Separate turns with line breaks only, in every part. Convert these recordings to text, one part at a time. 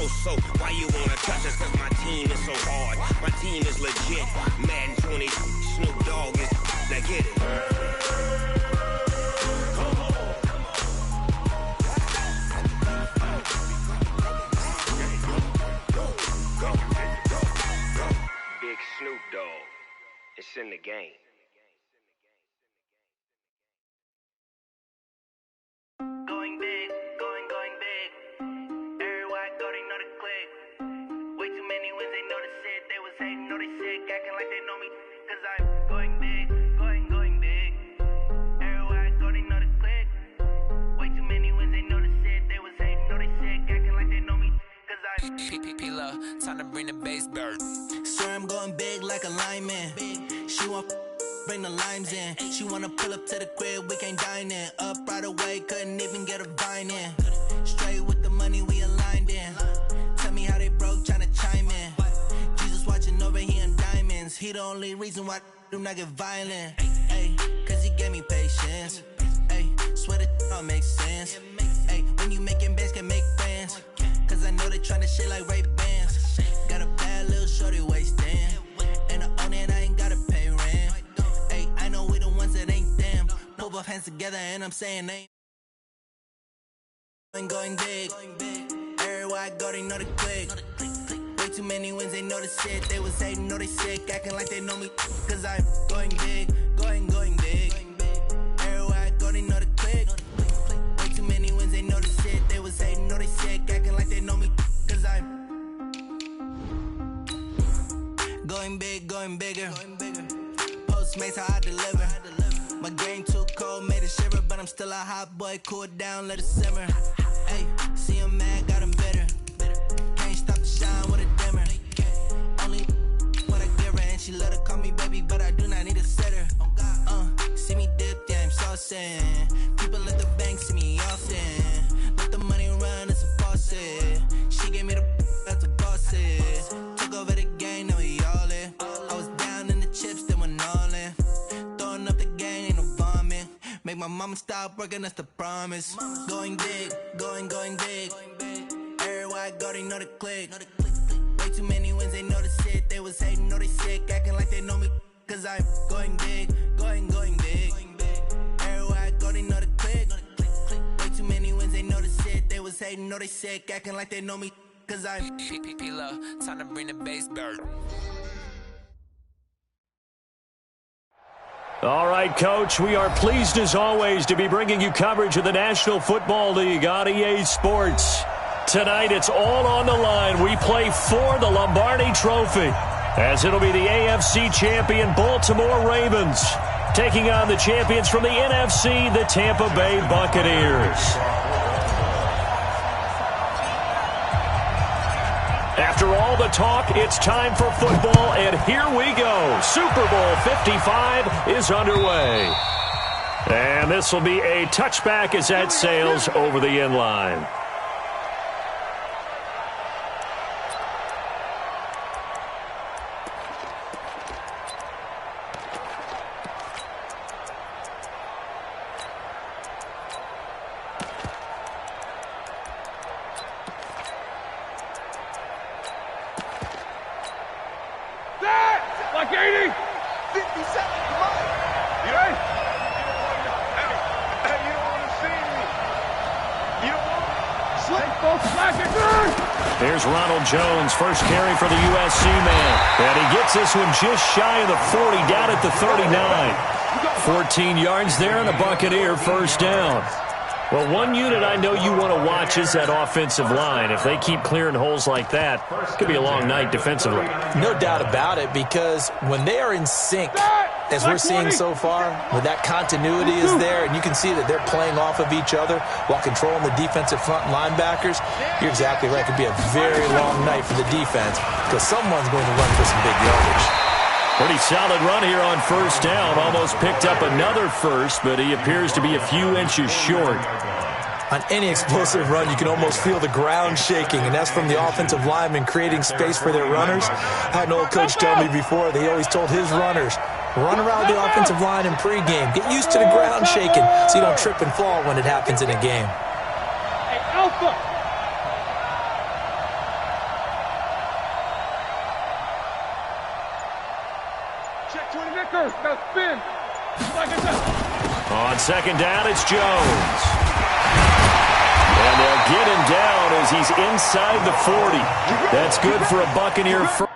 so why you wanna touch us? Cause my team is so hard. My team is legit. Madden 20, Snoop Dogg is, now get it. Big Snoop Dogg, it's in the game.
Going big, going big. Everywhere I go, they know the click. Way too many wins, they know the shit. They was hating, know they sick, acting like they know me. Cause I'm going big, going big. Everywhere I go, they know the click. Way too many wins, they know the shit. They was hating, know they sick, acting like they know me. Cause I'm
P-P-P-Love, time to bring the bass bird.
Swear I'm going big like a lineman. She want bring the limes in. She wanna pull up to the crib, we can't dine in. Up right away, couldn't even get a vine in. Straight with the money, we aligned in. Tell me how they broke, tryna chime in. Jesus watching over here in diamonds. He the only reason why I do not get violent. Ay, cause he gave me patience. Ay, swear that all makes sense. Ay, when you making bands, can make friends. Cause I know they tryna shit like Ray-Bans. Got a bad little shorty wasting. And I own it, I ain't gotta pay rent. Ay, I know we the ones that ain't them. Pull both hands together and I'm saying ain't. Going big. Everywhere I go, they know the click. Way too many wins, they know the shit. They was hating, know they sick, acting like they know me. Cause I'm going big, going big. Everywhere I go, they know the click. Way too many wins, they know the shit. They was hating, know they sick, acting like they know me. Cause I'm going big, going bigger. Postmates how I deliver. My game too cold, made it shiver, but I'm still a hot boy. Cool it down, let it simmer. Hey, see him mad, got him bitter. Can't stop the shine with a dimmer. Only what I give her, and she let her call me baby, but I do not need a sitter. See me dip, yeah, I'm saucing. People at the bank see me often. Let the money run, it's a faucet. She gave me the that's a faucet. Took over the game, now we all in. I was down in the chips, then went all in. Throwing up the gang, ain't no vomit. Make my mama stop working, that's the promise. Going big, going big. Everywhere I go, they know the click. Way too many wins, they know the shit. They was hating, know they sick, acting like they know me. Cause I'm going big, going big. Everywhere I go, they know the click. Way too many wins, they know the shit. They was hating, know they sick, acting like they know me. Cause I'm
P-P-P-Love, time to bring the bass bird.
All right, Coach, we are pleased as always to be bringing you coverage of the National Football League on EA Sports. Tonight, it's all on the line. We play for the Lombardi Trophy, as it'll be the AFC champion Baltimore Ravens taking on the champions from the NFC, the Tampa Bay Buccaneers. After all the talk, it's time for football, and here we go. Super Bowl 55 is underway. And this will be a touchback as that sails over the end line.
Like 80. 57, come on. You ready? Hey, you don't want to see me. You don't want to slip, folks. Flash it.
Here's Ronald Jones, first carry for the USC man. And he gets this one just shy of the 40, down at the 39. 14 yards there and a Buccaneer first down. Well, one unit I know you want to watch is that offensive line. If they keep clearing holes like that, it could be a long night defensively.
No doubt about it, because when they are in sync, as we're seeing so far, when that continuity is there, and you can see that they're playing off of each other while controlling the defensive front linebackers, you're exactly right. It could be a very long night for the defense, because someone's going to run for some big yardage.
Pretty solid run here on first down. Almost picked up another first, but he appears to be a few inches short.
On any explosive run, you can almost feel the ground shaking, and that's from the offensive linemen creating space for their runners. I had an old coach tell me before, they always told his runners, run around the offensive line in pregame. Get used to the ground shaking so you don't trip and fall when it happens in a game.
Hey, Alpha! spin.
On second down, it's Jones. And they'll get him down as he's inside the 40. That's good for a Buccaneer first.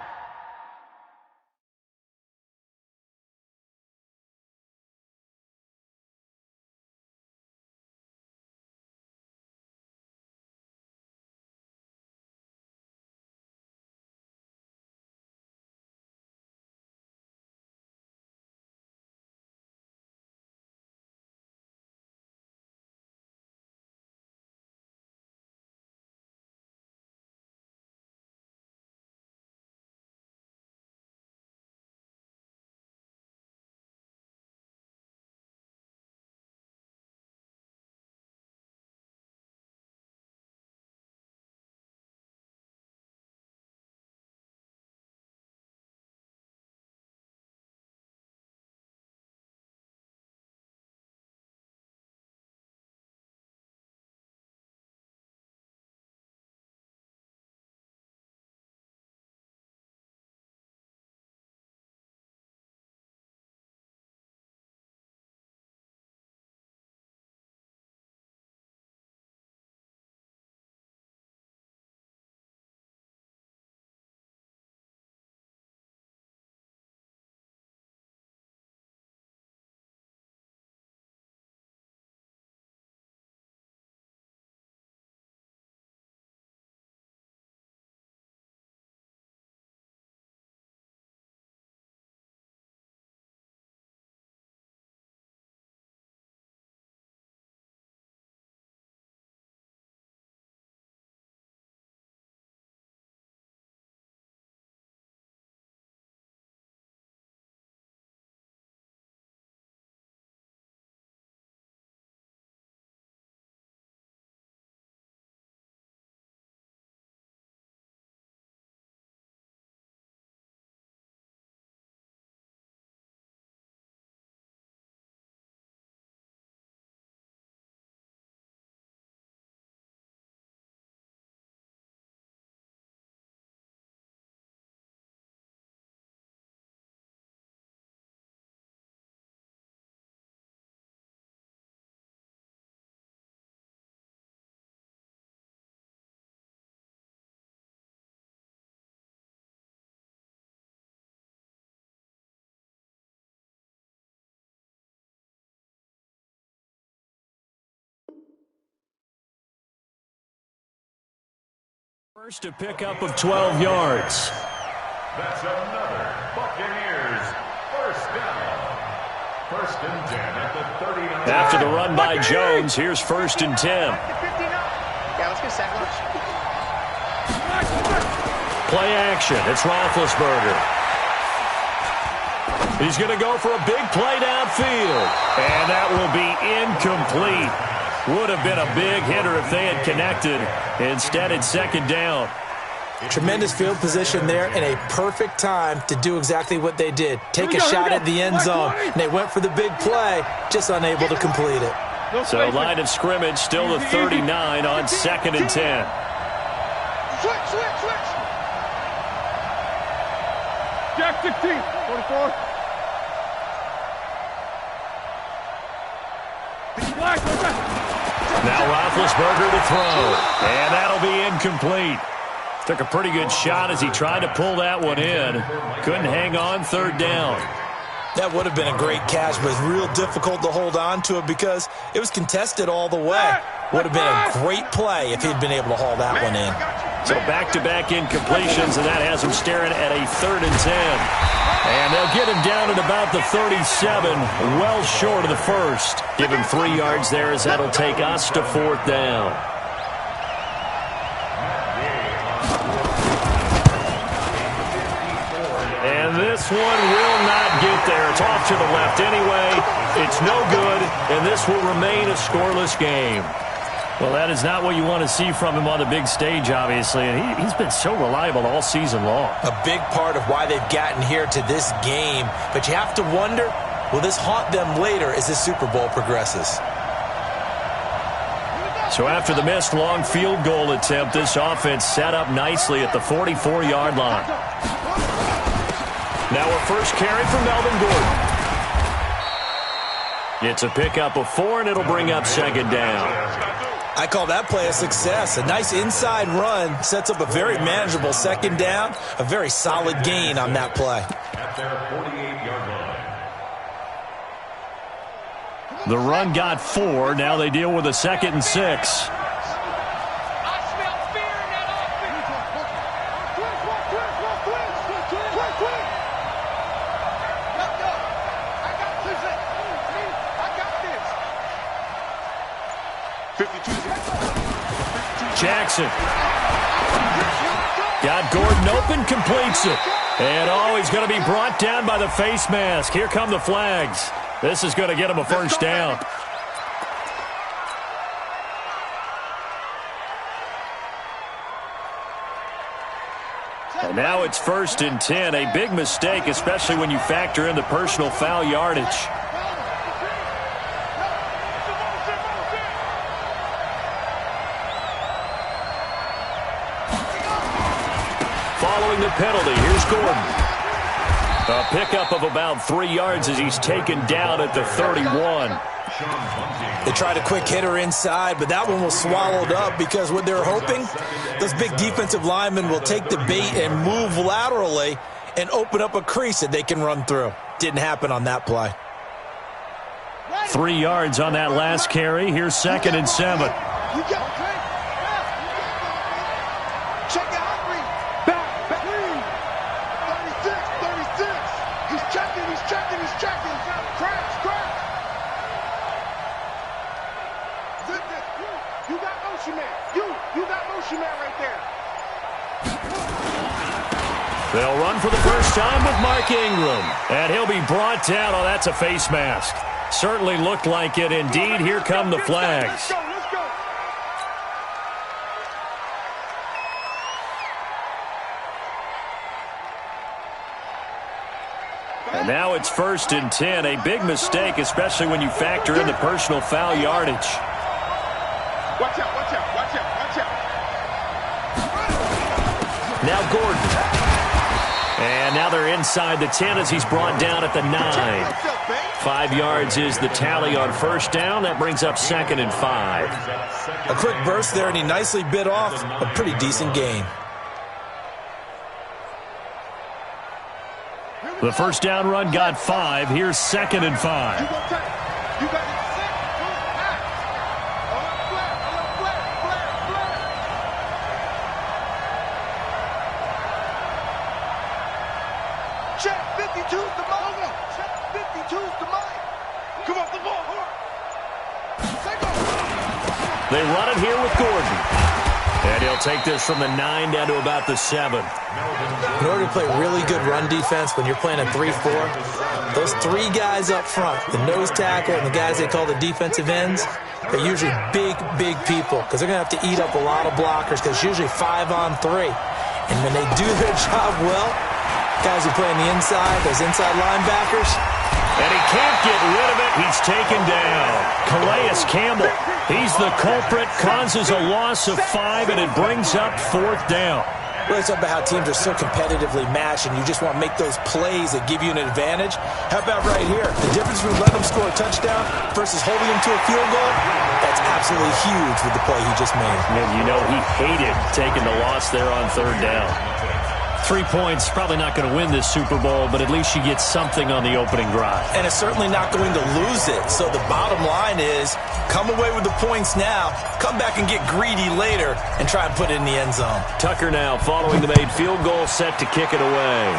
First a pickup of 12 yards.
That's another Buccaneers first down. First and 10 at the 39.
After the run by Jones, here's first and 10.
Yeah, let's get second.
Play action. It's Roethlisberger. He's going to go for a big play downfield. And that will be incomplete. Would have been a big hitter if they had connected. Instead, it's second down.
Tremendous field position there and a perfect time to do exactly what they did. Take a shot at the end zone. And they went for the big play, just unable to complete it.
So line of scrimmage still the 39 on second and 10.
Switch. Jack 16, 44.
Now Roethlisberger to throw. And that'll be incomplete. Took a pretty good shot as he tried to pull that one in. Couldn't hang on third down.
That would have been a great catch, but it's real difficult to hold on to it because it was contested all the way. Would have been a great play if he'd been able to haul that one in.
So back-to-back incompletions, and that has him staring at a third and 10. And they'll get him down at about the 37, well short of the first. Give him 3 yards there as that'll take us to fourth down. And this one will not get there. It's off to the left anyway. It's no good, and this will remain a scoreless game. Well, that is not what you want to see from him on the big stage, obviously, and he's been so reliable all season long. A big part of why they've gotten here to this game, but you have to wonder, will this haunt them later as this Super Bowl progresses? So after the missed long field goal attempt, this offense set up nicely at the 44-yard line. Now a first carry for Melvin Gordon. It's a pickup of 4, and it'll bring up second down.
I call that play a success. A nice inside run sets up a very manageable second down. A very solid gain on that play.
At their 48-yard line.
The run got 4. Now they deal with a 2nd and 6. Jackson got Gordon open, completes it. And he's going to be brought down by the face mask. Here come the flags. This is going to get him a first down. And now it's 1st and 10. A big mistake, especially when you factor in the personal foul yardage. Following the penalty, here's Gordon. A pickup of about 3 yards as he's taken down at the 31.
They tried a quick hitter inside, but that one was swallowed up because what they're hoping, those big defensive linemen will take the bait and move laterally and open up a crease that they can run through. Didn't happen on that play.
3 yards on that last carry. Here's 2nd and 7. They'll run for the first time with Mark Ingram. And he'll be brought down. Oh, that's a face mask. Certainly looked like it. Indeed, here come the flags. And now it's 1st and 10. A big mistake, especially when you factor in the personal foul yardage.
Watch out, watch out, watch out, watch out.
Now Gordon. And now they're inside the 10 as he's brought down at the 9. 5 yards is the tally on first down. That brings up 2nd and 5.
A quick burst there, and he nicely bit off a pretty decent gain.
The first down run got 5. Here's 2nd and 5.
Check 52's the mile. Check 52's the mile. Come off the ball.
They run it here with Gordon. And he'll take this from the 9 down to about the 7.
In order to play really good run defense when you're playing a 3-4, those 3 guys up front, the nose tackle and the guys they call the defensive ends, they're usually big, big people because they're going to have to eat up a lot of blockers because it's usually 5-on-3. And when they do their job well, guys who play on the inside, those inside linebackers.
And he can't get rid of it. He's taken down. Calais Campbell, he's the culprit, causes a loss of 5, and it brings up 4th down.
Well, it's about how teams are so competitively matched, and you just want to make those plays that give you an advantage. How about right here? The difference between letting them score a touchdown versus holding them to a field goal, that's absolutely huge with the play he just made.
And you know he hated taking the loss there on 3rd down. 3 points, probably not going to win this Super Bowl, but at least you get something on the opening drive.
And it's certainly not going to lose it. So the bottom line is, come away with the points now, come back and get greedy later, and try and put it in the end zone.
Tucker now following the made field goal, set to kick it away.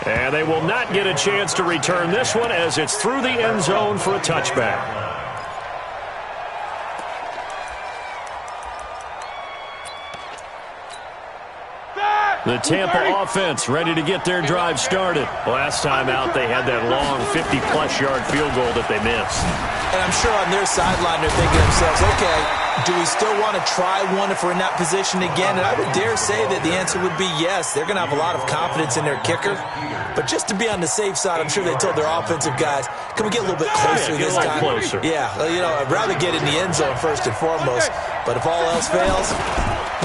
And they will not get a chance to return this one as it's through the end zone for a touchback. The Tampa offense ready to get their drive started. Last time out, they had that long 50-plus yard field goal that they missed.
And I'm sure on their sideline, they're thinking to themselves, okay, do we still want to try one if we're in that position again? And I would dare say that the answer would be yes. They're going to have a lot of confidence in their kicker. But just to be on the safe side, I'm sure they told their offensive guys, can we get a little bit closer this time?
Closer.
Yeah, you know, I'd rather get in the end zone first and foremost. But if all else fails,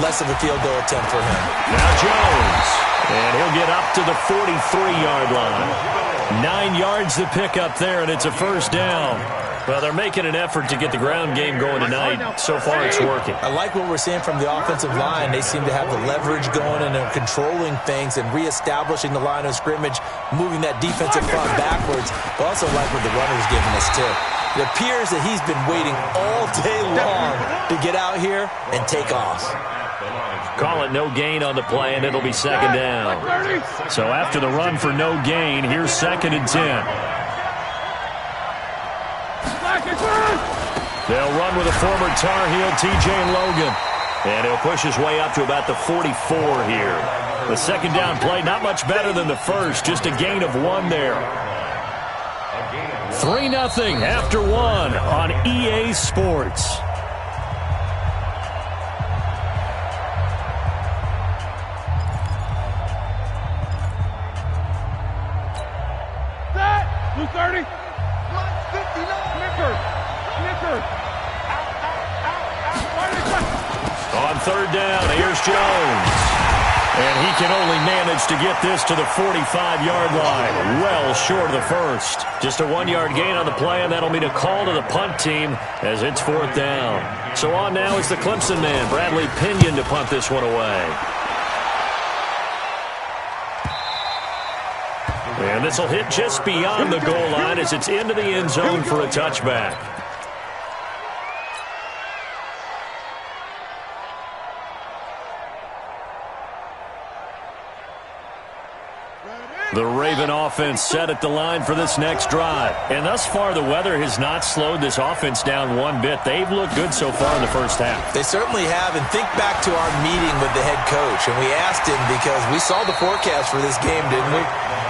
less of a field goal attempt for him.
Now Jones, and he'll get up to the 43-yard line. 9 yards to pick up there, and it's a first down. Well, they're making an effort to get the ground game going tonight. So far, it's working.
I like what we're seeing from the offensive line. They seem to have the leverage going, and they're controlling things and reestablishing the line of scrimmage, moving that defensive front backwards. But also like what the runner's giving us, too. It appears that he's been waiting all day long to get out here and take off.
Call it no gain on the play, and it'll be second down. So after the run for no gain, here's 2nd and 10. They'll run with a former Tar Heel, T.J. Logan. And he'll push his way up to about the 44 here. The second down play, not much better than the first, just a gain of 1 there. 3-0 after 1 on EA Sports.
Blue 30. 59. Snicker.
On 3rd down, here's Jones. And he can only manage to get this to the 45-yard line. Well short of the first. Just a 1-yard gain on the play, and that'll mean a call to the punt team as it's 4th down. So on now is the Clemson man, Bradley Pinion, to punt this one away. And this will hit just beyond the goal line as it's into the end zone for a touchback. The Raven offense set at the line for this next drive. And thus far, the weather has not slowed this offense down one bit. They've looked good so far in the first half.
They certainly have. And think back to our meeting with the head coach. And we asked him because we saw the forecast for this game, didn't we?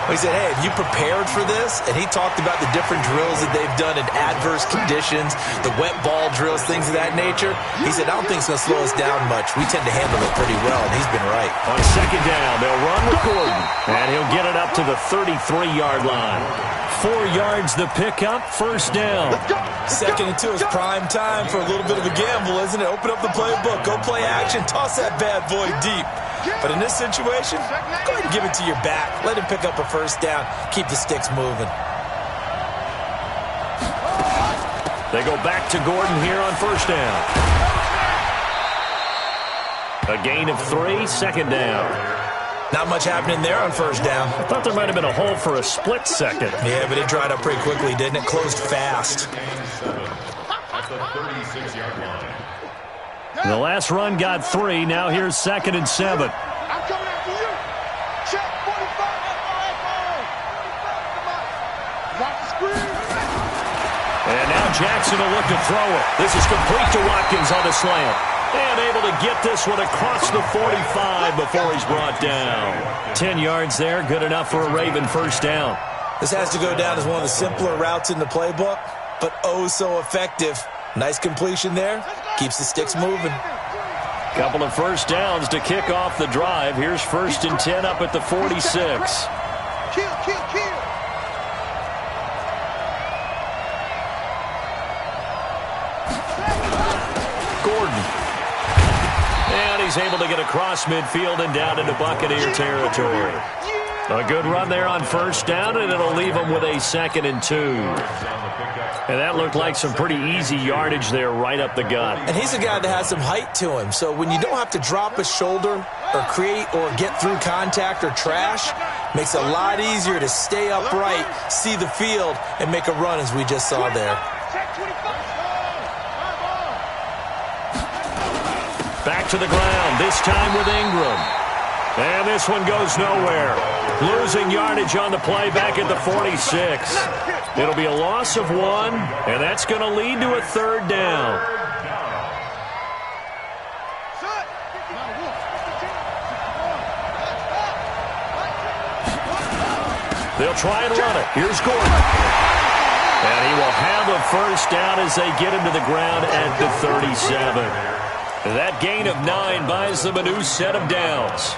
We said, hey, have you prepared for this? And he talked about the different drills that they've done in adverse conditions, the wet ball drills, things of that nature. He said, I don't think it's going to slow us down much. We tend to handle it pretty well, and he's been right.
On 2nd down, they'll run with Gordon, and he'll get it up to the 33-yard line. 4 yards the pickup, 1st down.
2nd and 2 is prime time for a little bit of a gamble, isn't it? Open up the playbook, go play action, toss that bad boy deep. But in this situation, go ahead and give it to your back. Let him pick up a 1st down. Keep the sticks moving.
They go back to Gordon here on 1st down. A gain of 3, 2nd down.
Not much happening there on 1st down.
I thought there might have been a hole for a split second.
Yeah, but it dried up pretty quickly, didn't it? Closed fast.
At the 36-yard line.
The last run got 3. Now here's 2nd and 7.
I'm coming after you. Check 45. Watch the screen.
And now Jackson will look to throw it. This is complete to Watkins on the slant. And able to get this one across the 45 before he's brought down. 10 yards there, good enough for a Raven 1st down.
This has to go down as one of the simpler routes in the playbook, but oh so effective. Nice completion there. Keeps the sticks moving.
Couple of 1st downs to kick off the drive. Here's 1st and 10 up at the 46.
Kill.
Gordon. And he's able to get across midfield and down into Buccaneer territory. A good run there on 1st down, and it'll leave him with a 2nd and 2. And that looked like some pretty easy yardage there right up the gut.
And he's a guy that has some height to him. So when you don't have to drop a shoulder or create or get through contact or trash, makes it a lot easier to stay upright, see the field, and make a run as we just saw there.
Back to the ground, this time with Ingram. And this one goes nowhere. Losing yardage on the play back at the 46. It'll be a loss of 1, and that's going to lead to a 3rd down. They'll try and run it. Here's Gordon. And he will have a 1st down as they get him to the ground at the 37. That gain of 9 buys them a new set of downs.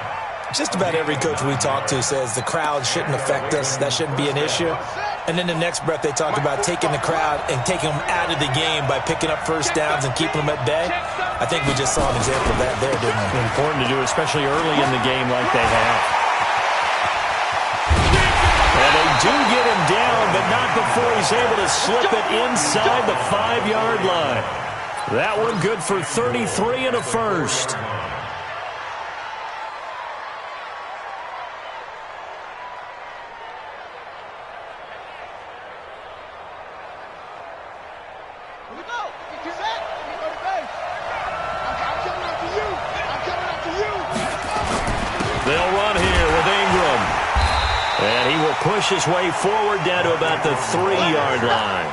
Just about every coach we talk to says the crowd shouldn't affect us. That shouldn't be an issue. And then the next breath they talk about taking the crowd and taking them out of the game by picking up 1st downs and keeping them at bay. I think we just saw an example of that there, didn't we?
Important to do, especially early in the game like they have. And a do get him down, but not before he's able to slip it inside the 5-yard line. That one good for 33 and a first. They'll run here with Ingram. And he will push his way forward down to about the 3-yard line.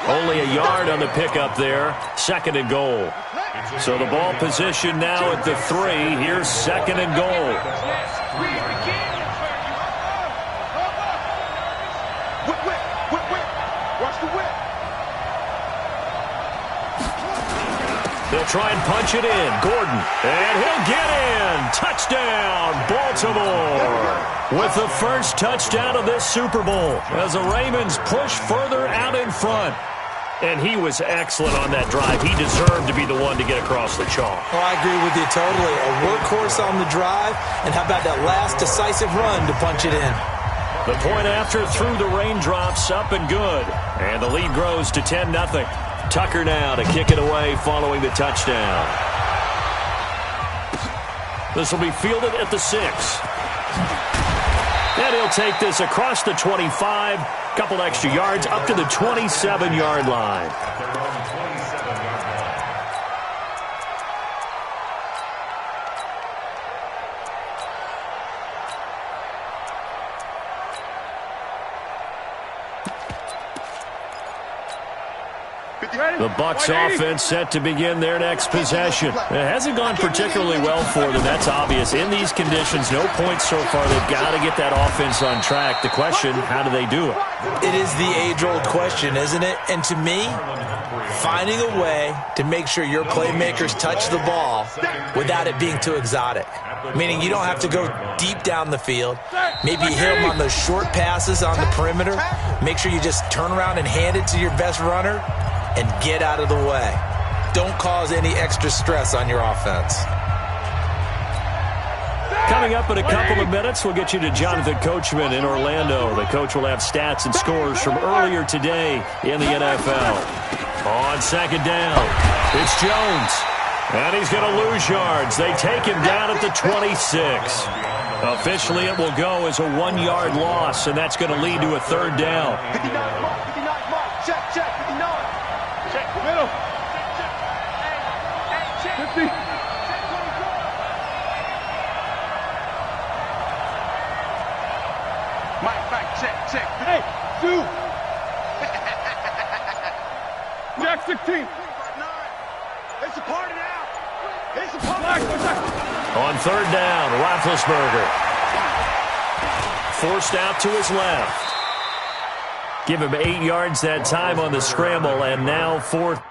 Only a yard on the pickup there. 2nd and goal. So the ball position now at the 3. Here's 2nd and goal.
Watch the whip.
They'll try and punch it in. Gordon. And he'll get in. Touchdown, Baltimore. With the first touchdown of this Super Bowl as the Ravens push further out in front. And he was excellent on that drive. He deserved to be the one to get across the chalk.
Oh, I agree with you totally. A workhorse on the drive. And how about that last decisive run to punch it in?
The point after through the raindrops, up and good. And the lead grows to 10-0. Tucker now to kick it away following the touchdown. This will be fielded at the 6. And he'll take this across the 25. Couple extra yards up to the 27-yard line. The Bucs offense set to begin their next possession. It hasn't gone particularly well for them. That's obvious. In these conditions, no points so far. They've got to get that offense on track. The question, how do they do it?
It is the age-old question, isn't it? And to me, finding a way to make sure your playmakers touch the ball without it being too exotic. Meaning you don't have to go deep down the field. Maybe you hit them on those short passes on the perimeter. Make sure you just turn around and hand it to your best runner and get out of the way. Don't cause any extra stress on your offense.
Coming up in a couple of minutes, we'll get you to Jonathan Coachman in Orlando. The coach will have stats and scores from earlier today in the NFL. On 2nd down, it's Jones. And he's going to lose yards. They take him down at the 26. Officially, it will go as a 1-yard loss, and that's going to lead to a 3rd down.
59 mark. Check, 59. Check, middle. 50. Mike, check. Hey, 2. Jack 16. It's a party now. It's a party.
On 3rd down, Roethlisberger. Forced out to his left. Give him 8 yards that time on the scramble, and now 4th.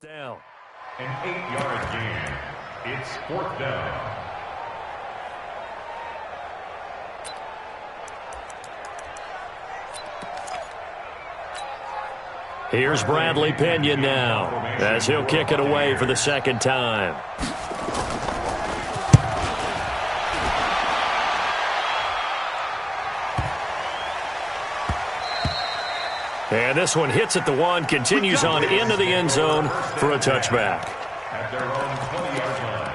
Down.
An 8-yard gain. It's 4th down.
Here's Bradley Pinion now as he'll kick it away for the 2nd time. And this one hits at the 1, continues on into the end zone for a touchback.
At their own 20-yard line.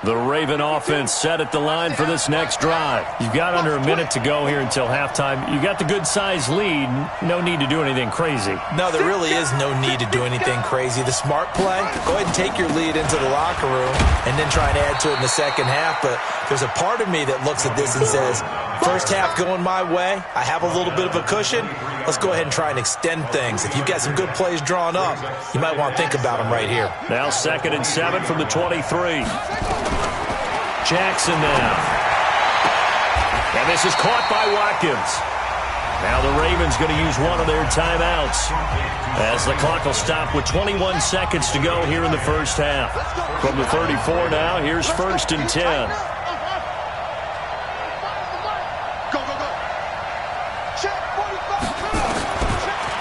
The Raven offense set at the line for this next drive. You've got under a minute to go here until halftime. You got the good-sized lead. No need to do anything crazy.
No, there really is no need to do anything crazy. The smart play, go ahead and take your lead into the locker room and then try and add to it in the second half. But there's a part of me that looks at this and says, first half going my way, I have a little bit of a cushion. Let's go ahead and try and extend things. If you've got some good plays drawn up, you might want to think about them right here.
Now 2nd and 7 from the 23. Jackson now. And this is caught by Watkins. Now the Ravens going to use one of their timeouts as the clock will stop with 21 seconds to go here in the first half. From the 34 now, here's 1st and 10.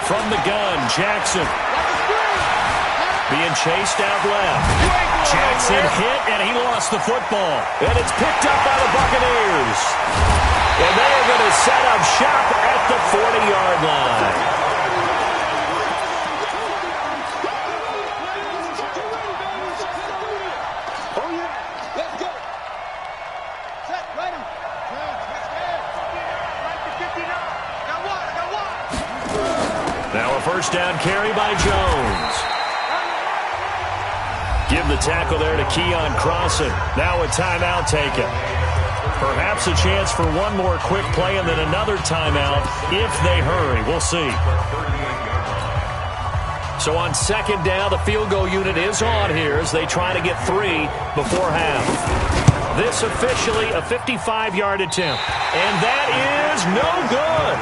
From the gun, Jackson. Being chased out left. Jackson hit, and he lost the football. And it's picked up by the Buccaneers. And they are going to set up shop at the 40-yard line.
Oh, yeah. Let's go. Set, ready. Right to 59. Got one.
Now a first down carry by Jones. Give the tackle there to Keon Crossan. Now a timeout taken. Perhaps a chance for one more quick play and then another timeout if they hurry. We'll see. So on 2nd down, the field goal unit is on here as they try to get 3 before half. This officially a 55-yard attempt. And that is no good.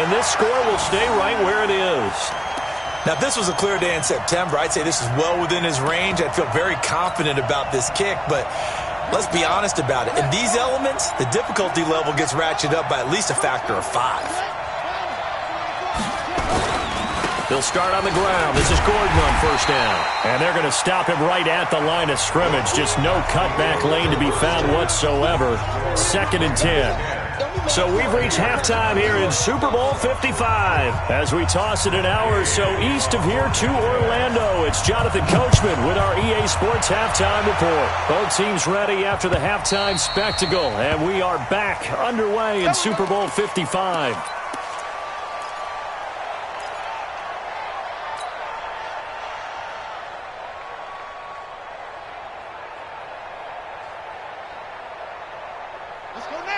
And this score will stay right where it is.
Now, if this was a clear day in September, I'd say this is well within his range. I'd feel very confident about this kick, but let's be honest about it. In these elements, the difficulty level gets ratcheted up by at least a factor of 5.
They'll start on the ground. This is Gordon on first down. And they're going to stop him right at the line of scrimmage. Just no cutback lane to be found whatsoever. 2nd and 10. So we've reached halftime here in Super Bowl 55. As we toss it an hour or so east of here to Orlando, it's Jonathan Coachman with our EA Sports Halftime Report. Both teams ready after the halftime spectacle, and we are back underway in Super Bowl 55.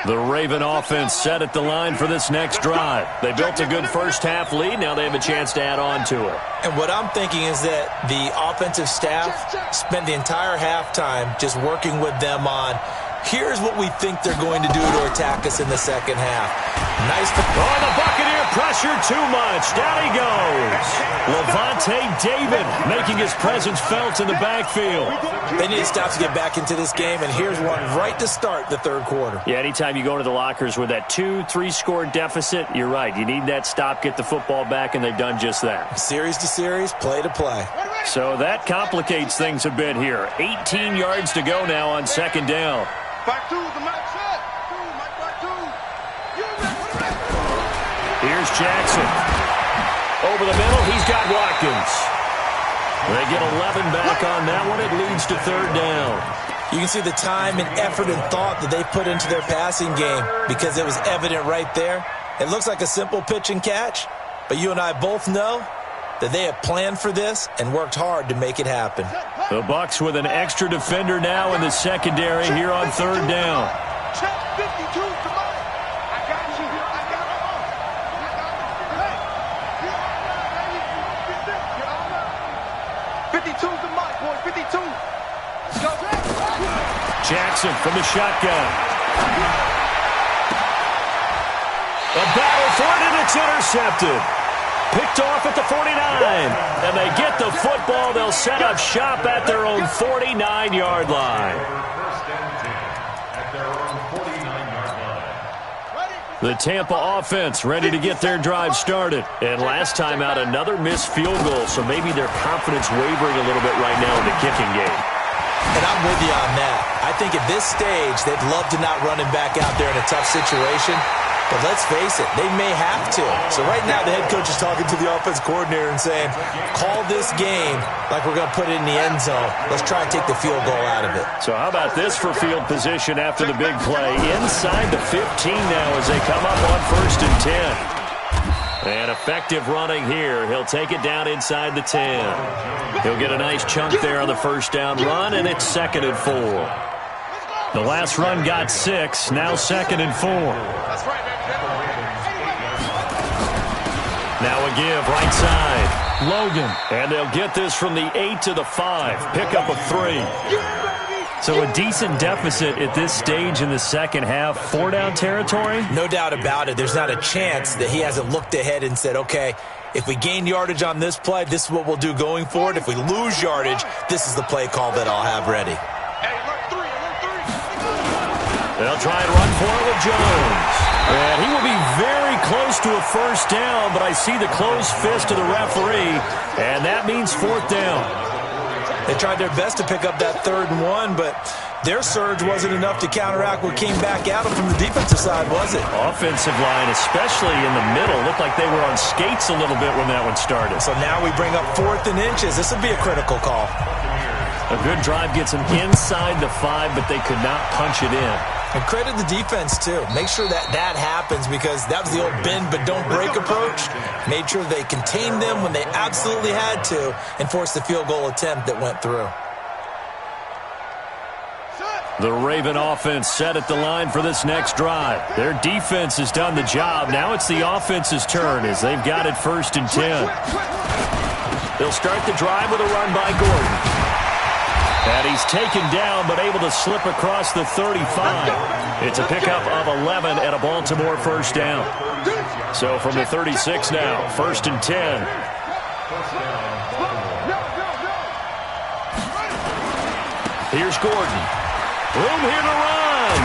The Raven offense set at the line for this next drive. They built a good first half lead. Now they have a chance to add on to it.
And what I'm thinking is that the offensive staff spent the entire halftime just working with them on, here's what we think they're going to do to attack us in the second half. Nice.
Oh, the Buccaneer pressure too much. Down he goes. Levante David making his presence felt in the backfield.
They need to stop to get back into this game, and here's one right to start the third quarter.
Yeah, anytime you go into the lockers with that 2-3 score deficit, you're right. You need that stop, get the football back, and they've done just that.
Series to series, play to play.
So that complicates things a bit here. 18 yards to go now on 2nd down.
Back two, the match set. Back two.
Here's Jackson. Over the middle, he's got Watkins. They get 11 back on that one. It leads to 3rd down.
You can see the time and effort and thought that they put into their passing game because it was evident right there. It looks like a simple pitch and catch, but you and I both know that they have planned for this and worked hard to make it happen.
The Bucs with an extra defender now in the secondary here on 3rd down.
Check 52 to mine. I got you. I got you. 52 to mine, boy. 52. Let's go.
Jackson from the shotgun. A battle for it, and it's intercepted. Picked off at the 49, and they get the football. They'll set up shop at their own 49-yard line. The Tampa offense ready to get their drive started. And last time out, another missed field goal, so maybe their confidence wavering a little bit right now in the kicking game.
And I'm with you on that. I think at this stage, they'd love to not run him back out there in a tough situation. But let's face it, they may have to. So right now, the head coach is talking to the offense coordinator and saying, call this game like we're going to put it in the end zone. Let's try and take the field goal out of it.
So how about this for field position after the big play? Inside the 15 now as they come up on 1st and 10. And effective running here. He'll take it down inside the 10. He'll get a nice chunk there on the first down run, and it's 2nd and 4. The last run got 6, now 2nd and 4. Now a give right side. Logan. And they'll get this from the 8 to the 5. Pickup of 3. So a decent deficit at this stage in the second half. 4-down territory?
No doubt about it. There's not a chance that he hasn't looked ahead and said, okay, if we gain yardage on this play, this is what we'll do going forward. If we lose yardage, this is the play call that I'll have ready.
They'll try and run for it with Jones. And he will be very close to a first down, but I see the closed fist of the referee, and that means 4th down.
They tried their best to pick up that 3rd and 1, but their surge wasn't enough to counteract what came back at them from the defensive side, was it?
Offensive line, especially in the middle, looked like they were on skates a little bit when that one started.
So now we bring up 4th and inches. This would be a critical call.
A good drive gets them inside the 5, but they could not punch it in.
And credit the defense, too. Make sure that happens because that was the old bend but don't break approach. Made sure they contained them when they absolutely had to and forced the field goal attempt that went through.
The Raven offense set at the line for this next drive. Their defense has done the job. Now it's the offense's turn as they've got it 1st and 10. They'll start the drive with a run by Gordon. And he's taken down, but able to slip across the 35. It's a pickup of 11 and a Baltimore first down. So from the 36 now, 1st and 10. Here's Gordon. Room here to run.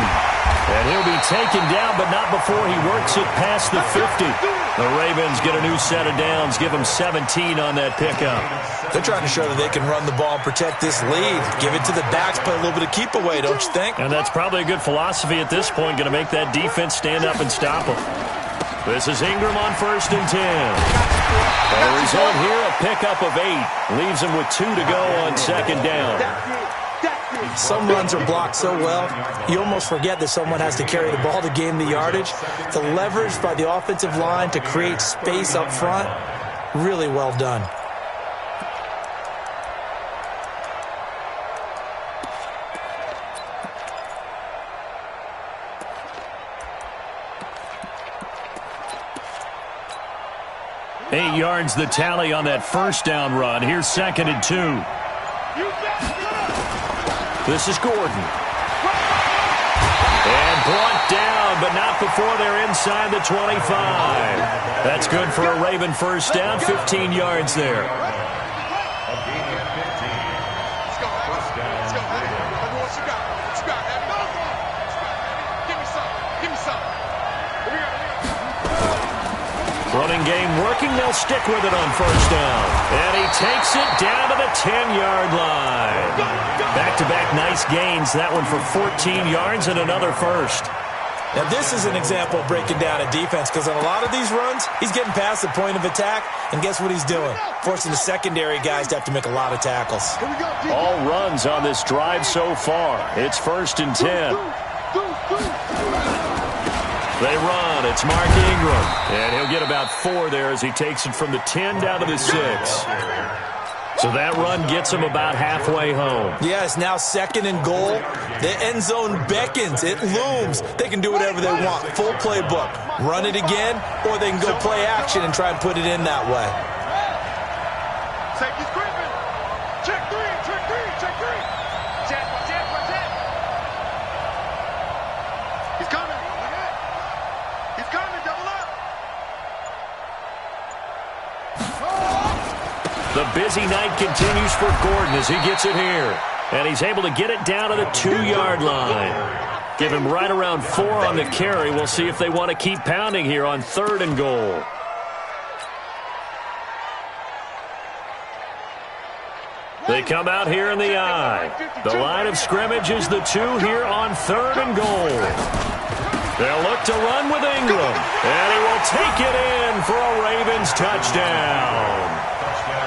And he'll be taken down, but not before he works it past the 50. The Ravens get a new set of downs, give them 17 on that pickup.
They're trying to show that they can run the ball and protect this lead. Give it to the backs, play a little bit of keep away, don't you think?
And that's probably a good philosophy at this point, going to make that defense stand up and stop them. This is Ingram on 1st and 10. And the result here, a pickup of 8. Leaves him with 2 to go on 2nd down.
Some runs are blocked so well, you almost forget that someone has to carry the ball to gain the yardage. The leverage by the offensive line to create space up front, really well done.
Eight yards the tally on that first down run. Here's 2nd and 2. This is Gordon. And brought down, but not before they're inside the 25. That's good for a Raven first down, 15 yards there. Running game working, they'll stick with it on first down. And he takes it down to the 10-yard line. Back-to-back nice gains, that one for 14 yards and another first.
Now this is an example of breaking down a defense because on a lot of these runs, he's getting past the point of attack, and guess what he's doing? Forcing the secondary guys to have to make a lot of tackles.
All runs on this drive so far. It's 1st and 10. They run. It's Mark Ingram. And he'll get about 4 there as he takes it from the 10 down to the 6. So that run gets him about halfway home.
Yeah, it's now 2nd and goal. The end zone beckons. It looms. They can do whatever they want. Full playbook. Run it again, or they can go play action and try and put it in that way.
Safety's creeping. Check 3, check 3, check 3. Check. He's coming. He's coming, double up.
The busy night continues for Gordon as he gets it here. And he's able to get it down to the 2-yard line. Give him right around 4 on the carry. We'll see if they want to keep pounding here on 3rd and goal. They come out here in the I. The line of scrimmage is the 2 here on 3rd and goal. They'll look to run with Ingram, and he will take it in for a Ravens touchdown.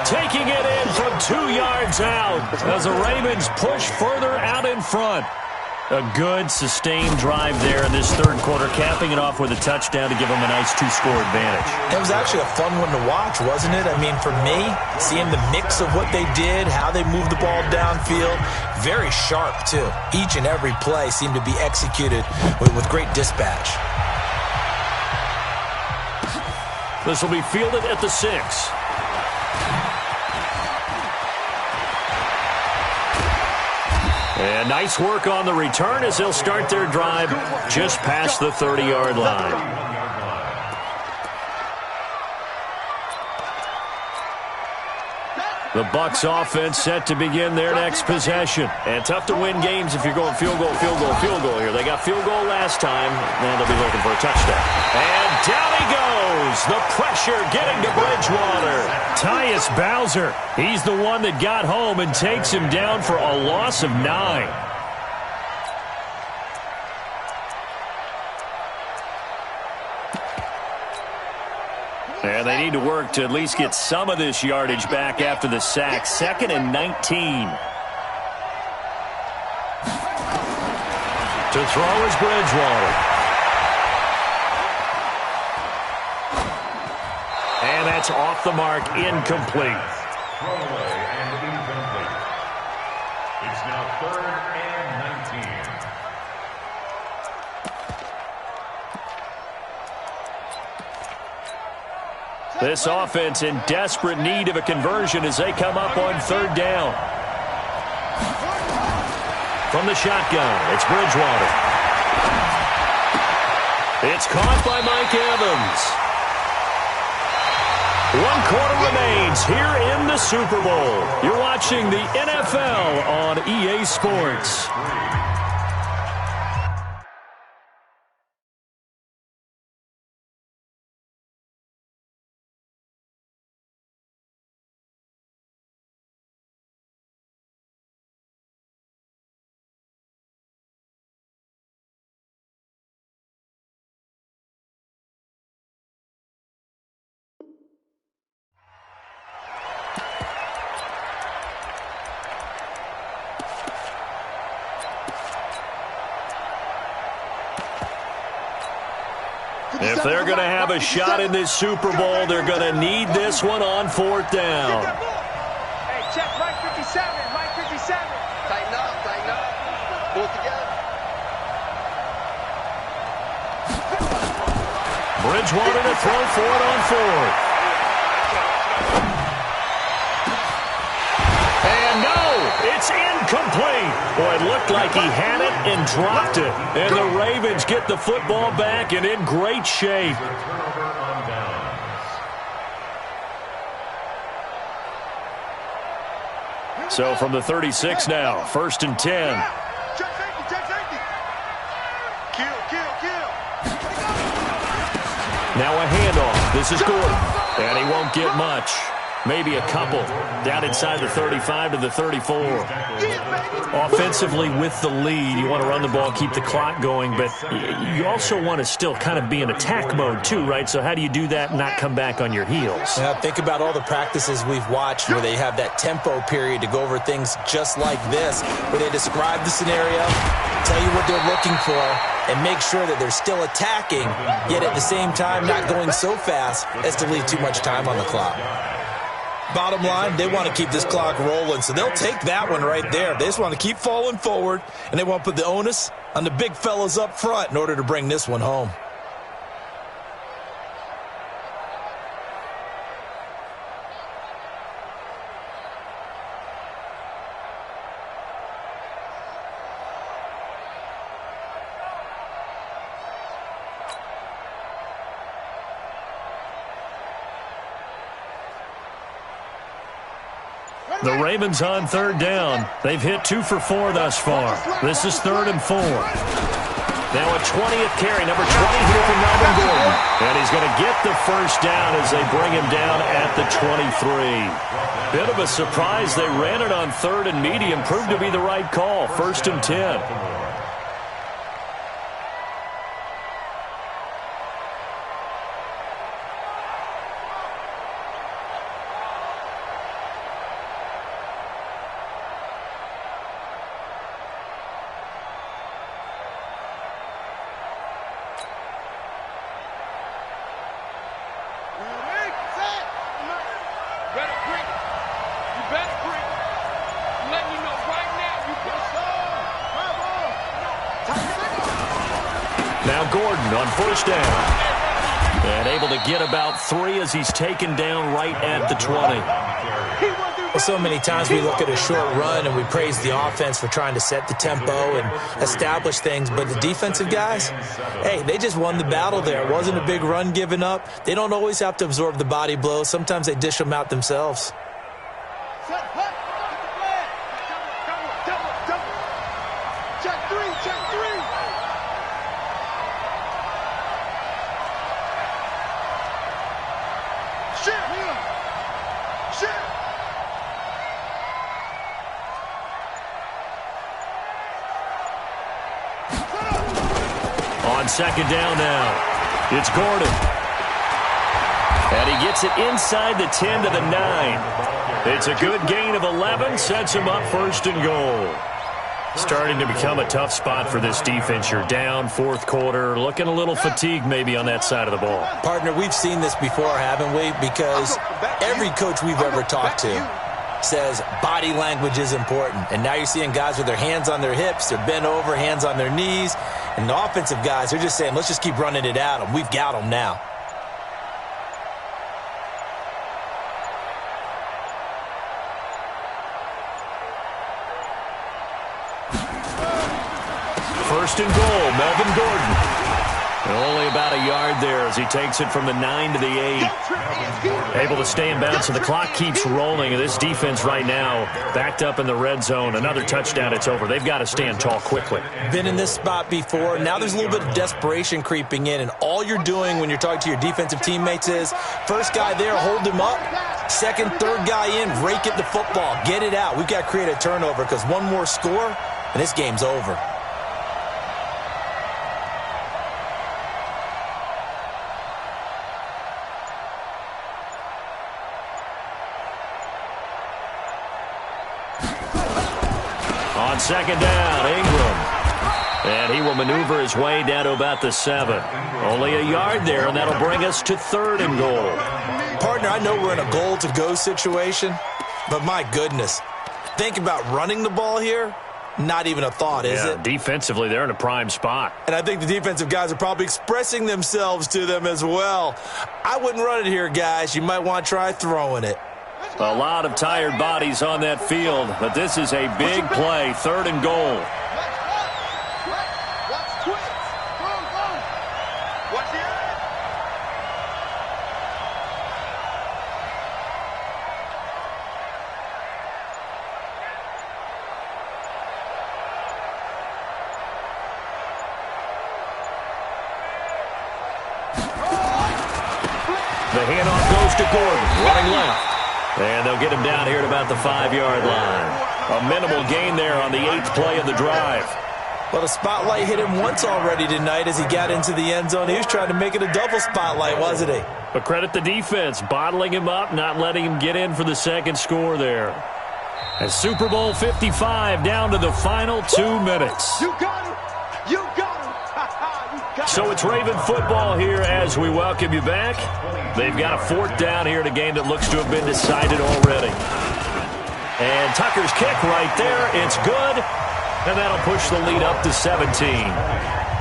Taking it in from 2 yards out as the Ravens push further out in front. A good, sustained drive there in this third quarter, capping it off with a touchdown to give them a nice 2-score advantage.
It was actually a fun one to watch, wasn't it? I mean, for me, seeing the mix of what they did, how they moved the ball downfield, very sharp, too. Each and every play seemed to be executed with great dispatch.
This will be fielded at the 6. And nice work on the return as they'll start their drive just past the 30-yard line. The Bucs offense set to begin their next possession. And tough to win games if you're going field goal, field goal, field goal here. They got field goal last time, and they'll be looking for a touchdown. And down he goes. The pressure getting to Bridgewater. Tyus Bowser, he's the one that got home and takes him down for a loss of 9. And they need to work to at least get some of this yardage back after the sack. 2nd and 19. To throw is Bridgewater. And that's off the mark, incomplete.
Throwaway and incomplete. It's now 3rd and 19.
This offense in desperate need of a conversion as they come up on 3rd down. From the shotgun, it's Bridgewater. It's caught by Mike Evans. 1 quarter remains here in the Super Bowl. You're watching the NFL on EA Sports. If they're going to have a shot in this Super Bowl, they're going to need this one on 4th down.
Hey, check Mike 57, Mike 57. Tighten up, pull it together.
Bridgewater to throw for it on 4th. And no, it's incomplete. Boy, it looked like he had it and dropped it. And the Ravens get the football back and in great shape. So from the 36 now, 1st and 10.
Check safety. Kill.
Now a handoff. This is Gordon. And he won't get much. Maybe a couple. Down inside the 35 to the 34. Offensively with the lead, you want to run the ball, keep the clock going, but you also want to still kind of be in attack mode too, right? So how do you do that and not come back on your heels?
Yeah, think about all the practices we've watched where they have that tempo period to go over things just like this, where they describe the scenario, tell you what they're looking for, and make sure that they're still attacking, yet at the same time not going so fast as to leave too much time on the clock. Bottom line, they want to keep this clock rolling, so they'll take that one right there. They just want to keep falling forward, and they want to put the onus on the big fellas up front in order to bring this one home.
The Ravens on 3rd down. They've hit 2 for 4 thus far. This is 3rd and 4. Now a 20th carry, number 20 here from Melvin Gordon. And he's going to get the first down as they bring him down at the 23. Bit of a surprise. They ran it on 3rd and medium. Proved to be the right call. 1st and 10. Now Gordon on first down. And able to get about 3 as he's taken down right at the 20.
Well, so many times we look at a short run and we praise the offense for trying to set the tempo and establish things, but the defensive guys, hey, they just won the battle there. It wasn't a big run given up. They don't always have to absorb the body blows. Sometimes they dish them out themselves.
On second down now, it's Gordon. And he gets it inside the 10 to the 9. It's a good gain of 11, sets him up first and goal. Starting to become a tough spot for this defense. You're down fourth quarter, looking a little fatigued maybe on that side of the ball.
Partner, we've seen this before, haven't we? Because every coach we've ever talked to says body language is important. And now you're seeing guys with their hands on their hips, they're bent over, hands on their knees. And the offensive guys, they're just saying, let's just keep running it at them. We've got them now.
First and goal, Melvin Gordon. Only about a yard there as he takes it from the 9 to the 8. Able to stay in bounds, so the clock keeps rolling. And this defense right now backed up in the red zone. Another touchdown, it's over. They've got to stand tall quickly.
Been in this spot before. Now there's a little bit of desperation creeping in. And all you're doing when you're talking to your defensive teammates is, first guy there, hold him up. Second, third guy in, rake at the football. Get it out. We've got to create a turnover because one more score, and this game's over.
On second down, Ingram. And he will maneuver his way down to about the 7. Only a yard there, and that'll bring us to third and goal.
Partner, I know we're in a goal-to-go situation, but my goodness, think about running the ball here. Not even a thought, is it?
Defensively, they're in a prime spot.
And I think the defensive guys are probably expressing themselves to them as well. I wouldn't run it here, guys. You might want to try throwing it.
A lot of tired bodies on that field, but this is a big play, third and goal. The handoff goes to Gordon, running left. And they'll get him down here at about the 5-yard line. A minimal gain there on the 8th play of the drive.
Well, the spotlight hit him once already tonight as he got into the end zone. He was trying to make it a double spotlight, wasn't he?
But credit the defense, bottling him up, not letting him get in for the second score there. As Super Bowl 55 down to the final 2 minutes.
You got him! You got him!
So it's Raven football here as we welcome you back. They've got a 4th down here in a game that looks to have been decided already. And Tucker's kick right there. It's good. And that'll push the lead up to 17.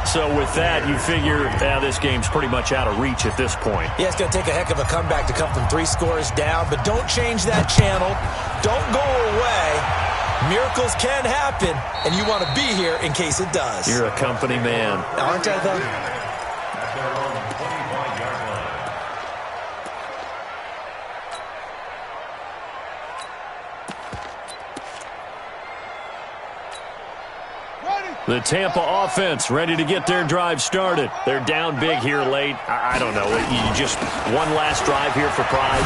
So with that, you figure this game's pretty much out of reach at this point.
Yeah, it's going to take a heck of a comeback to come from 3 scores down. But don't change that channel. Don't go away. Miracles can happen, and you want to be here in case it does.
You're a company man.
Aren't I, though?
The Tampa offense ready to get their drive started. They're down big here late. I don't know. You just one last drive here for pride.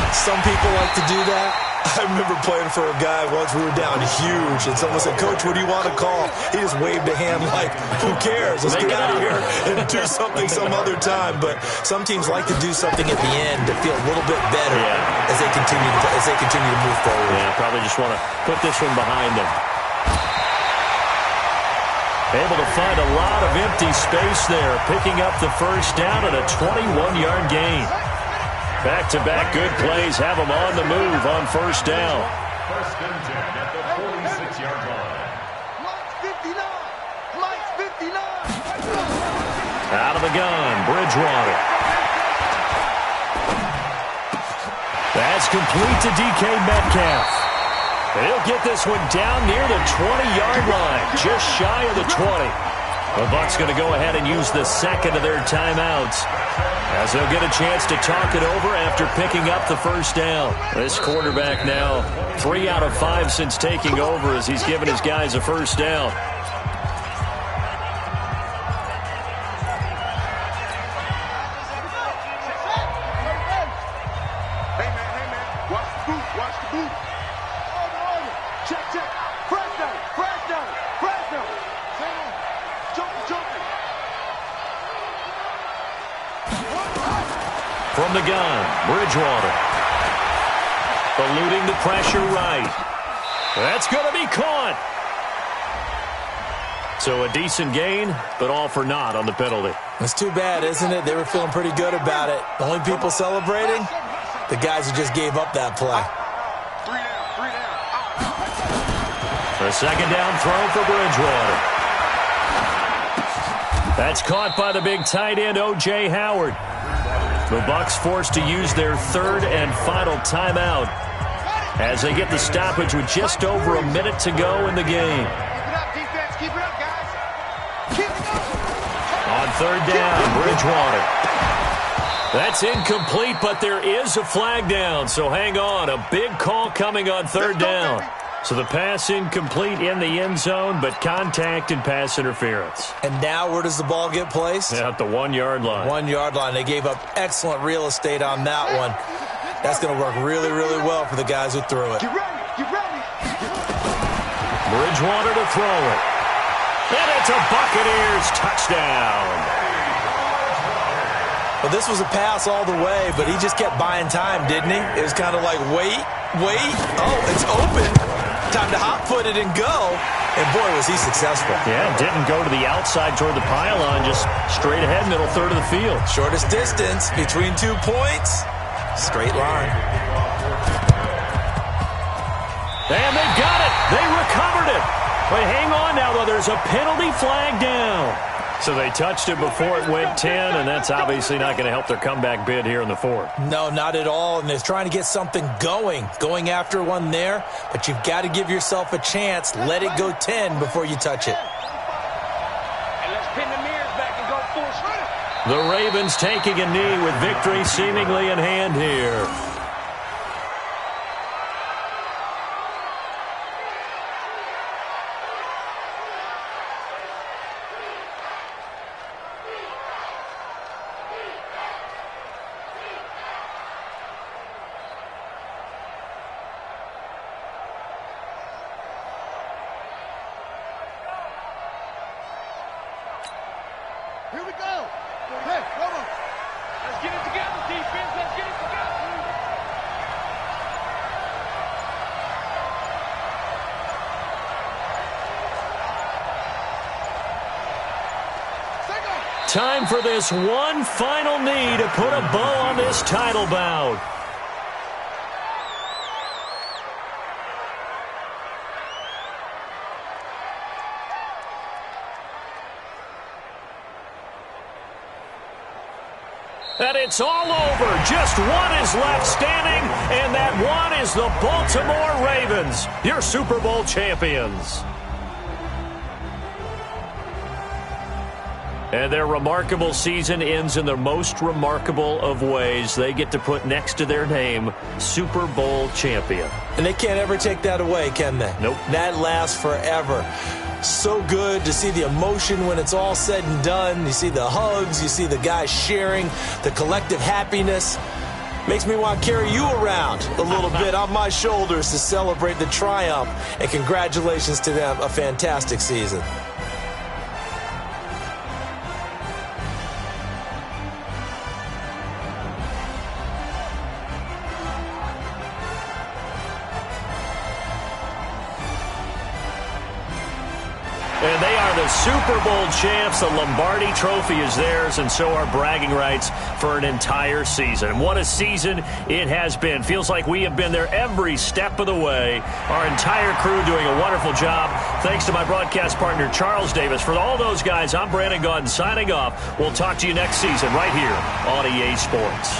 Some people like to do that. I remember playing for a guy once. We were down huge, and someone said, "Coach, what do you want to call?" He just waved a hand like, "Who cares? Let's get out of here and do something some other time." But some teams like to do something at the end to feel a little bit better as they continue to move forward.
Yeah, probably just want to put this one behind them. Able to find a lot of empty space there, picking up the first down and a 21-yard gain. Back-to-back good plays have them on the move on first down.
First and 10 at the 46-yard line.
Mike's 59! Mike's 59!
Out of the gun, Bridgewater. That's complete to DK Metcalf. He'll get this one down near the 20-yard line, just shy of the 20. The Bucs going to go ahead and use the second of their timeouts, as they'll get a chance to talk it over after picking up the first down. This quarterback now 3 out of 5 since taking over, as he's given his guys a first down. From the gun, Bridgewater. Eluding the pressure right. That's going to be caught. So a decent gain, but all for naught on the penalty.
It's too bad, isn't it? They were feeling pretty good about it. The only people celebrating, the guys who just gave up that play.
A second down throw for Bridgewater. That's caught by the big tight end, O.J. Howard. The Bucs forced to use their third and final timeout as they get the stoppage with just over a minute to go in the game.
Keep it up, defense. Keep it up, guys. Keep it up.
On third down, Bridgewater. That's incomplete, but there is a flag down, so hang on. A big call coming on third down. So the pass incomplete in the end zone, but contact and pass interference.
And now where does the ball get placed?
At the 1-yard line.
1-yard line. They gave up excellent real estate on that one. That's going to work really, really well for the guys who threw it.
Get ready. Get ready.
Bridgewater to throw it. And it's a Buccaneers touchdown.
Well, this was a pass all the way, but he just kept buying time, didn't he? It was kind of like, wait. Oh, it's open. Time to hot-foot it and go. And, boy, was he successful.
Yeah, didn't go to the outside toward the pylon, just straight ahead, middle third of the field.
Shortest distance between 2 points. Straight line.
And they got it. They recovered it. But hang on now, though. There's a penalty flag down. So they touched it before it went 10, and that's obviously not going to help their comeback bid here in the fourth.
No, not at all, and they're trying to get something going after one there, but you've got to give yourself a chance. Let it go 10 before you touch it.
And let's pin the mirrors back and go full strength.
The Ravens taking a knee with victory seemingly in hand here.
Here we go. Hey, come on. Let's get it together, defense. Let's get it together.
Time for this one final knee to put a bow on this title bout. And it's all over. Just one is left standing, and that one is the Baltimore Ravens, your Super Bowl champions. And their remarkable season ends in the most remarkable of ways. They get to put next to their name, Super Bowl champion.
And they can't ever take that away, can they?
Nope.
That lasts forever. So good to see the emotion when it's all said and done. You see the hugs, you see the guys sharing, the collective happiness. Makes me want to carry you around a little bit on my shoulders to celebrate the triumph. And congratulations to them, a fantastic season.
And they are the Super Bowl champs. The Lombardi Trophy is theirs, and so are bragging rights for an entire season. What a season it has been. Feels like we have been there every step of the way. Our entire crew doing a wonderful job. Thanks to my broadcast partner, Charles Davis. For all those guys, I'm Brandon Gaudin signing off. We'll talk to you next season right here on EA Sports.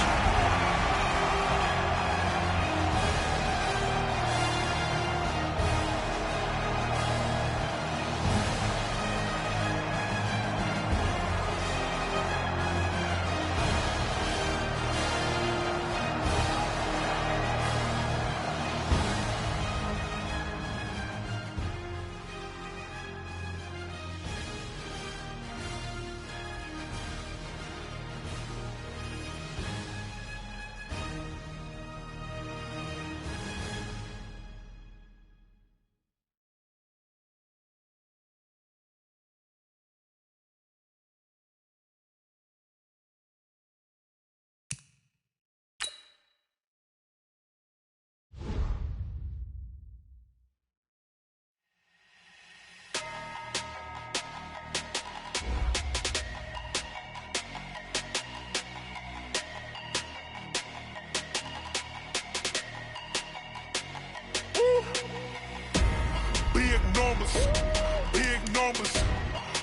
Big numbers,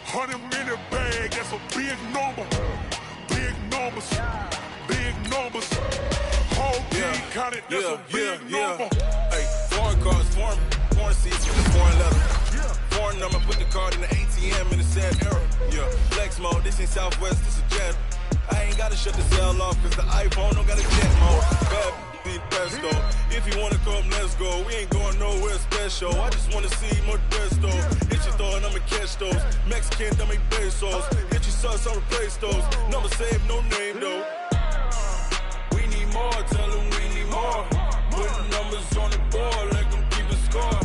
100-minute bag, that's a big number. Big numbers, whole team counted, that's a big number.
Hey, foreign cars, foreign seats, foreign leather. Foreign number, put the card in the ATM in the sad era. Flex mode, this ain't Southwest, this is Jet. I ain't gotta shut the cell off, cause the iPhone don't got a jet mode. Bad pesto. If you wanna come, let's go. We ain't going nowhere special. I just wanna see more Modesto. Hit your thought, I'ma catch those. Mexican, don't make pesos. Hit your sus, I'll replace those. Number saved, no name though. We need more, tell them we need more. Putting numbers on the board, let them keep a score.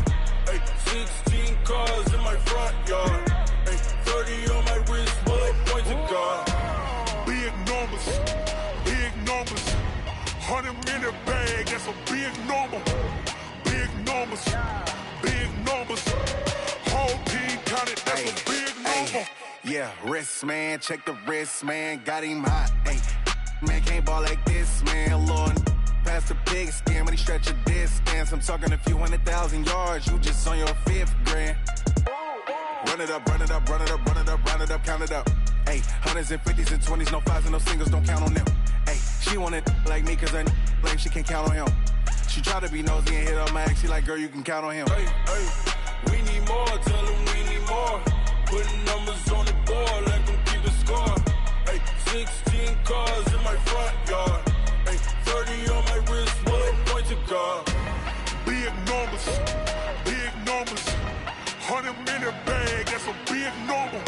Hey, 16 cars in my front yard. Hey, 30 on my wrist, bullet point to God.
Big numbers, 100-minute bag, that's a big number. Big numbers, whole team counted, that's a big number.
Yeah, wrist man, check the wrist man, got him hot. Ay, man can't ball like this, man. Lord, past the big skin when he stretch a distance. I'm talking a few 100,000 yards, you just on your 5th grand. Run it up, count it up. Ay, hundreds and 50s and 20s, no 5s and no singles, don't count on them. Ay, she want it like me, cause her blame she can't count on him. She try to be nosy and hit on my ex, she like, girl, you can count on him.
Hey, we need more, tell them we need more. Putting numbers on the board, let them keep a score. Hey, 16 cars in my front yard. Hey, 30 on my wrist, bullet point to God.
Big numbers, 100-minute bag, that's a big number.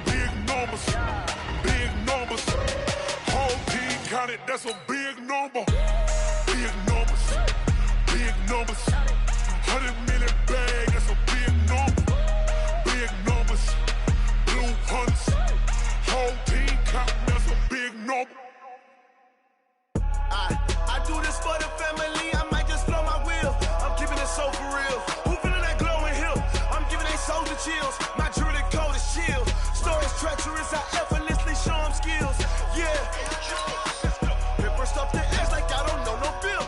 Big numbers, whole team counted, that's a big number. Big numbers, 100-minute bag, that's a big number. Big numbers, blue hunts, whole team counting, that's a big number.
I do this for the family, I might just blow my wheel. I'm keeping it so for real. Who feeling that glowing hill? I'm giving they soldier chills. My jewelry code is chill. Stories treacherous, I effortlessly show them skills. Yeah. Paper stuff the edge like I don't know no bill.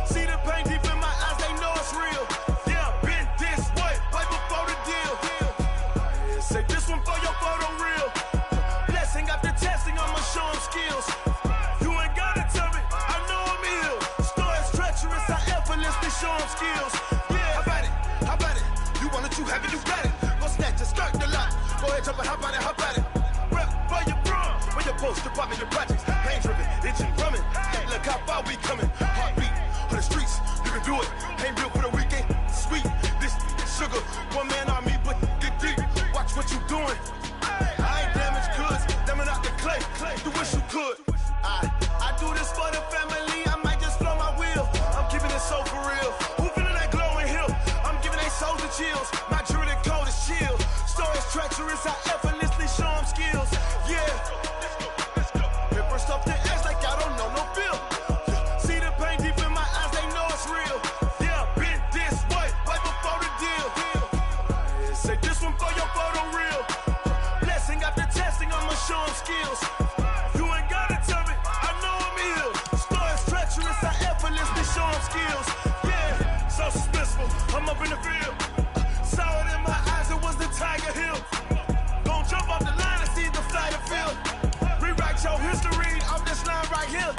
See the pain deep in my eyes, they know it's real. Yeah, been this way, right before the deal. Say this one for your photo reel. Blessing after testing, I'ma show them skills. You ain't gotta tell me, I know I'm ill. Stories treacherous, I effortlessly show them skills. Yeah, how about it? You want it, you have it, you got it. Go snatch a skirt the lot. Go ahead, jump it, how about it? Rep for your bro, where your post, department, your projects. Pain driven, itching, drumming. Hey, look how far we coming. Heartbeat on the streets, you can do it. Ain't built for the weekend. Sweet, this sugar. One man army, but get deep. Watch what you doing. I ain't damaged goods, damn out the clay. You wish you could. I do this for the family, I might just blow my wheel. I'm keeping it so for real. Who feeling that glowing hill? I'm giving they soldier chills. My jewelry code is chill. Stories treacherous, I effortlessly show them skills. Yeah. Paper stuff the edge like I don't know no bill. See the pain deep in my eyes, they know it's real. Yeah, been this way, right before the deal. here.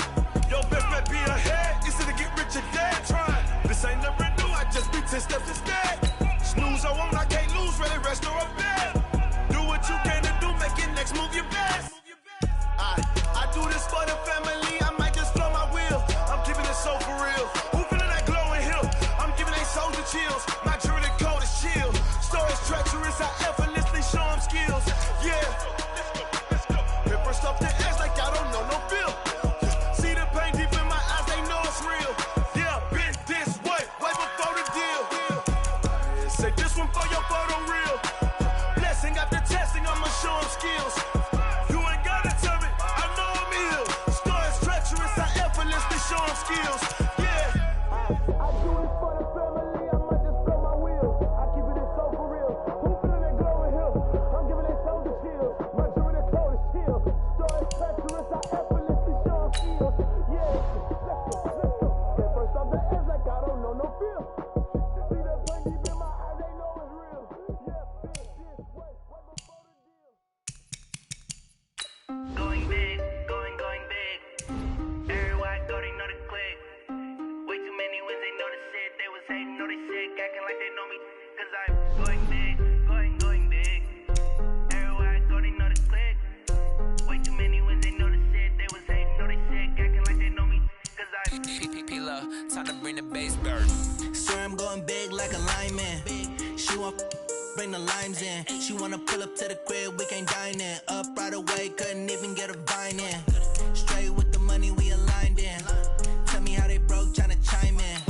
Your best bet be ahead. Instead of get rich or dead trying. This ain't never new, I just be 10 steps instead. Snooze, I won't, I can't lose, really rest or a bed. Do what you can to do, make your next move your best. I do this for the family, I might just flow my wheel. I'm keeping it so for real. Who feeling that glowing hill? I'm giving they soldier chills. My jewelry code is chill. Stories treacherous, I effortlessly show them skills. Yeah. Hit first off the edge like I don't know no feel. See the pain deep in my eyes, they know it's real. Yeah, been this way before the deal. Say this one for your photo reel. Blessing after testing, I'ma show them skills. You ain't gotta tell me, I know I'm ill. Stories treacherous, I effortlessly show them skills. Yeah. I do this for the family, I might just blow my wheel. I keep it so for real. Who feeling that glowing hill? I'm giving they soldier chills. My jewelry code is chill. Stories treacherous, I effortlessly show them skills. Yeah. Let's go. Get first off the edge like I don't know no feel. See that pain deep in my eyes, they know it's real. Yeah, been this way before the deal.
Going big, going big. Everywhere I go, they know the click. Way too many wins, they know the shit. They was hating, know they sick, acting like they know me. Cause I'm going big, going big. Everywhere I go, they know the click. Way too many wins, they know the shit. They was hating, know they sick, acting like they know me. Cause I'm
P-P-P-Love, time to bring the bass bird.
Swear I'm going big like a lineman. She want bring the limes in. She wanna pull up to the crib, we can't dine in. Up right away, couldn't even get a vine in. Straight with the money we aligned in. Tell me how they broke, tryna chime in.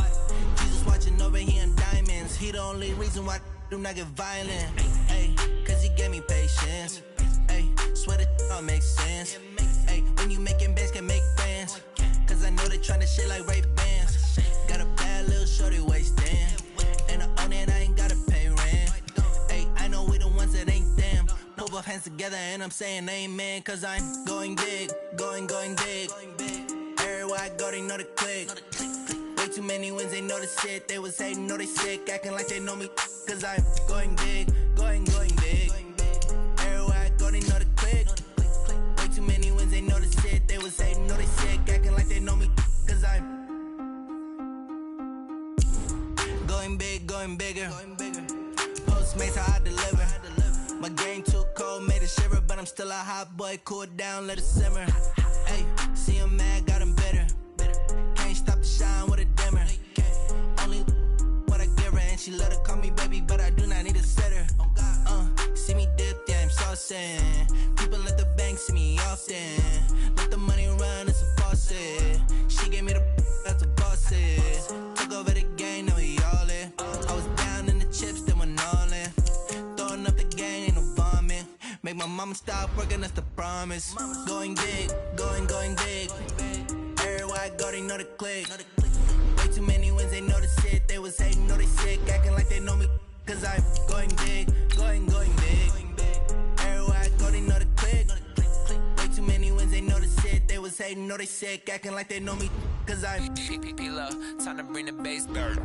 Jesus watching over here in diamonds. He the only reason why I do not get violent. Ay, cause he gave me patience. Ay, swear that all makes sense. Ay, when you making bands, can make friends. Cause I know they tryna shit like Ray-Bans. Got a bad little shorty wasting. And I own it, I ain't gotta pay rent. Ay, I know we the ones that ain't them. Put both hands together and I'm saying amen. Cause I'm going big, going big. Everywhere I go, they know the click. Way too many wins, they know the shit. They was hating, know they sick, acting like they know me. Cause I'm going big, going big. Everywhere I go, they know the click. Way too many wins, they know the shit. They was hating, know they sick, acting like they know me. Cause I'm going big, going bigger. Postmates how I deliver. My game too cold, made it shiver, but I'm still a hot boy. Cool it down, let it simmer. Hey, see him mad, got him bitter. Can't stop the shine with a dimmer. Only what I give her, and she let her call me baby, but I do not need a sitter. See me dip, yeah, I'm saucing. People at the bank see me often. Let the money run, it's a faucet. She gave me the that's a boss is. Took over the game, now we all in. I was down in the chips, then went all in. Throwing up the gang, ain't no vomit. Make my mama stop working, that's the promise. Going big, going big. Everywhere I go, they know the click. Way too many wins, they know the shit. They was hating, know they sick, acting like they know me. Cause I'm going big, going big. Everywhere I go, they know the click. Way too many wins, they know the shit. They was hating, know they sick, acting like they know me. Cause I'm
P-P-P-Love, time to bring the bass bird.